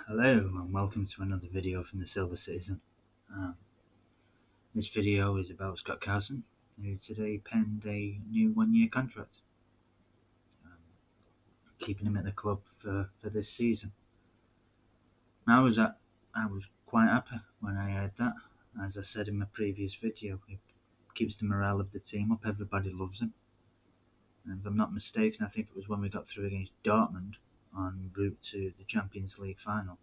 Hello and welcome to another video from the Silver Citizen. This video is about Scott Carson, who today penned a new one-year contract, keeping him at the club for this season. I was quite happy when I heard that. As I said in my previous video, it keeps the morale of the team up. Everybody loves him. And if I'm not mistaken, I think it was when we got through against Dortmund en route to the Champions League final.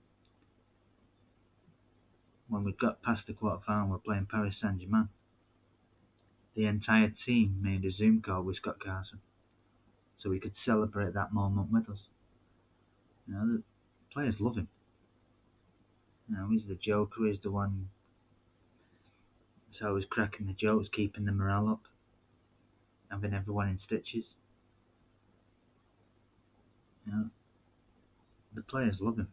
When we got past the quarter-final, we're playing Paris Saint-Germain. The entire team made a Zoom call with Scott Carson so we could celebrate that moment with us. The players love him. He's the joker, he's the one who's always cracking the jokes, keeping the morale up, having everyone in stitches. The players love him.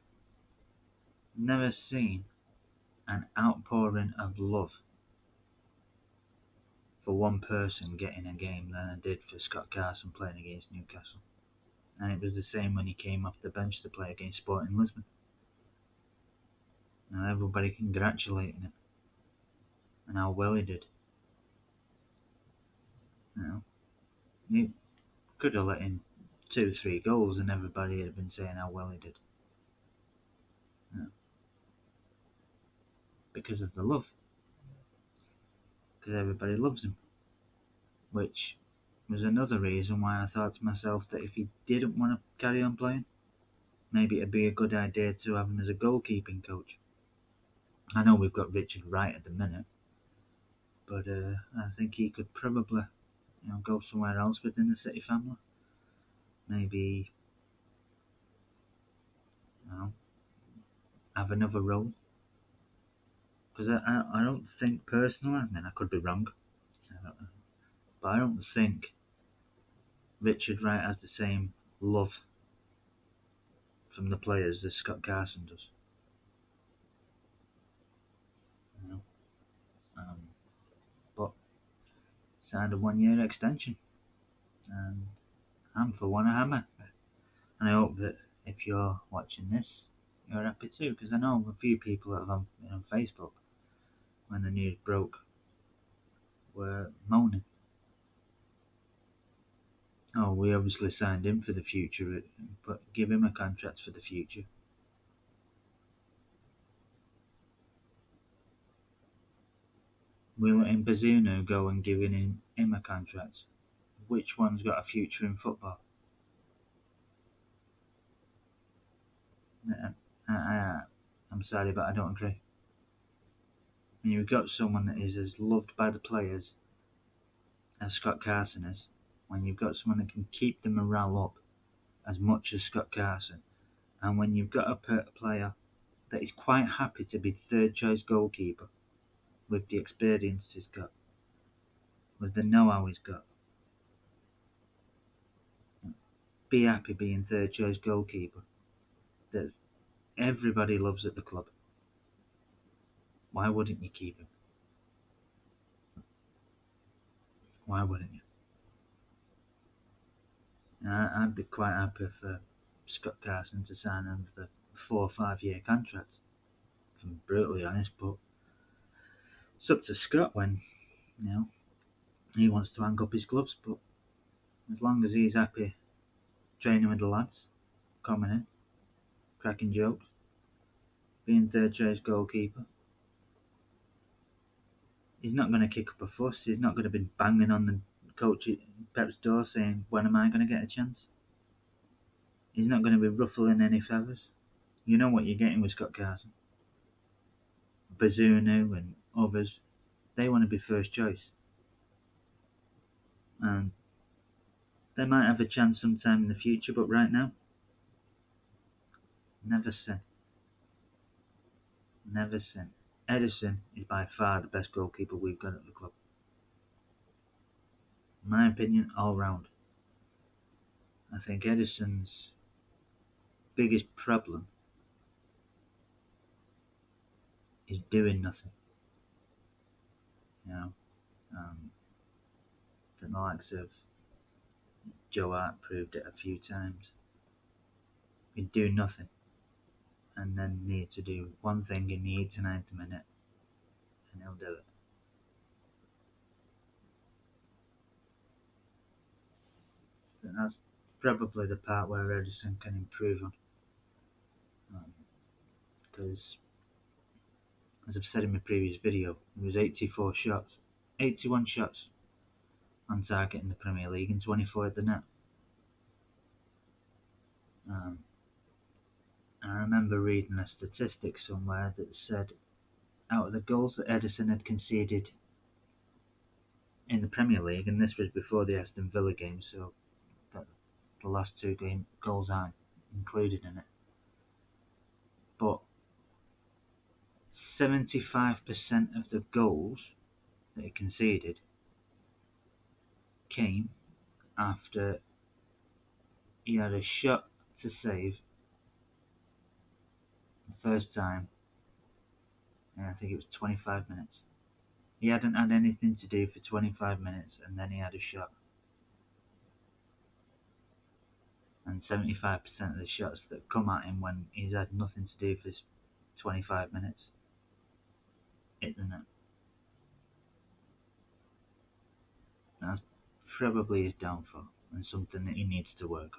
Never seen an outpouring of love for one person getting a game than I did for Scott Carson playing against Newcastle. And it was the same when he came off the bench to play against Sporting Lisbon. Everybody congratulating him and how well he did. He could have let in 2-3 goals and everybody would have been saying how well he did. Because of the love. Because everybody loves him. Which was another reason why I thought to myself that if he didn't want to carry on playing, maybe it'd be a good idea to have him as a goalkeeping coach. I know we've got Richard Wright at the minute, but I think he could probably go somewhere else within the City family. Maybe have another role. Because I don't think personally, and I could be wrong, but I don't think Richard Wright has the same love from the players as Scott Carson does. But signed a one-year extension, and I'm for one a hammer. And I hope that if you're watching this, you're happy too, because I know a few people that have on Facebook when the news broke were moaning. Oh, we obviously signed him for the future, but give him a contract for the future. We letting Bazunu go and giving him a contract. Which one's got a future in football? I'm sorry, but I don't agree. When you've got someone that is as loved by the players as Scott Carson is, when you've got someone that can keep the morale up as much as Scott Carson, and when you've got a player that is quite happy to be third choice goalkeeper with the experience he's got, with the know-how he's got, be happy being third choice goalkeeper that everybody loves at the club. Why wouldn't you keep him? Why wouldn't you? I'd be quite happy for Scott Carson to sign him for 4 or 5 year contract, if I'm brutally honest, but it's up to Scott when he wants to hang up his gloves. But as long as he's happy training with the lads, coming in, cracking jokes, being third choice goalkeeper, he's not going to kick up a fuss. He's not going to be banging on the coach Pep's door saying, when am I going to get a chance? He's not going to be ruffling any feathers. You know what you're getting with Scott Carson. Bazunu and others, they want to be first choice. And they might have a chance sometime in the future, but right now, never seen. Never seen. Edison is by far the best goalkeeper we've got at the club. In my opinion, all round. I think Edison's biggest problem is doing nothing. The likes of Joe Hart proved it a few times. He'd do nothing, and then need to do one thing in the 89th minute, and he'll do it. And that's probably the part where Edison can improve on. Because, as I've said in my previous video, there was 81 shots on target in the Premier League and 24 at the net. I remember reading a statistic somewhere that said out of the goals that Edison had conceded in the Premier League, and this was before the Aston Villa game, so the last two goals aren't included in it, but 75% of the goals that he conceded came after he had a shot to save the first time, and I think it was 25 minutes. He hadn't had anything to do for 25 minutes, and then he had a shot. And 75% of the shots that come at him when he's had nothing to do for 25 minutes hit the net. That's probably his downfall, and something that he needs to work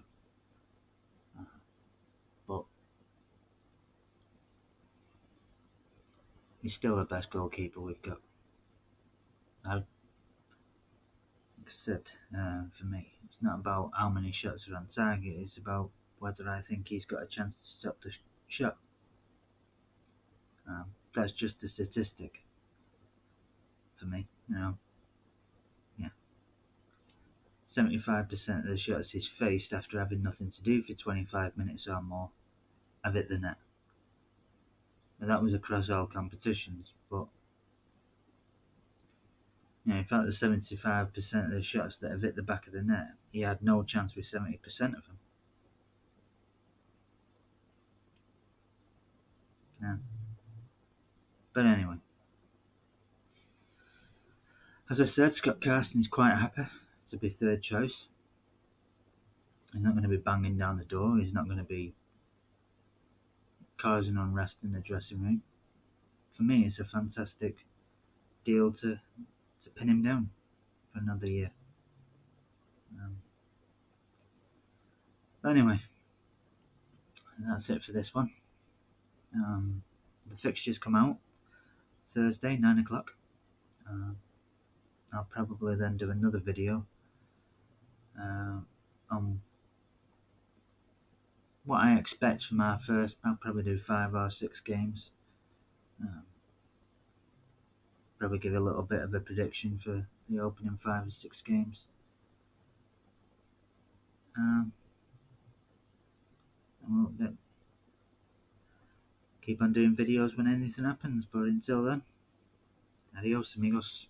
on. But he's still the best goalkeeper we've got. Like I said, for me, it's not about how many shots are on target, it's about whether I think he's got a chance to stop the shot. That's just a statistic for me, you know. Yeah. 75% of the shots he's faced after having nothing to do for 25 minutes or more have hit the net. Now, that was across all competitions, but you know, in fact, the 75% of the shots that have hit the back of the net, he had no chance with 70% of them. Yeah. But anyway, as I said, Scott Carson is quite happy to be third choice. He's not going to be banging down the door. He's not going to be causing unrest in the dressing room. For me, it's a fantastic deal to pin him down for another year. But anyway, that's it for this one. The fixtures come out Thursday, 9 o'clock. I'll probably then do another video on what I expect from our first. I'll probably do 5 or 6 games. Probably give a little bit of a prediction for the opening 5 or 6 games. And we'll keep on doing videos when anything happens, but until then, adios amigos.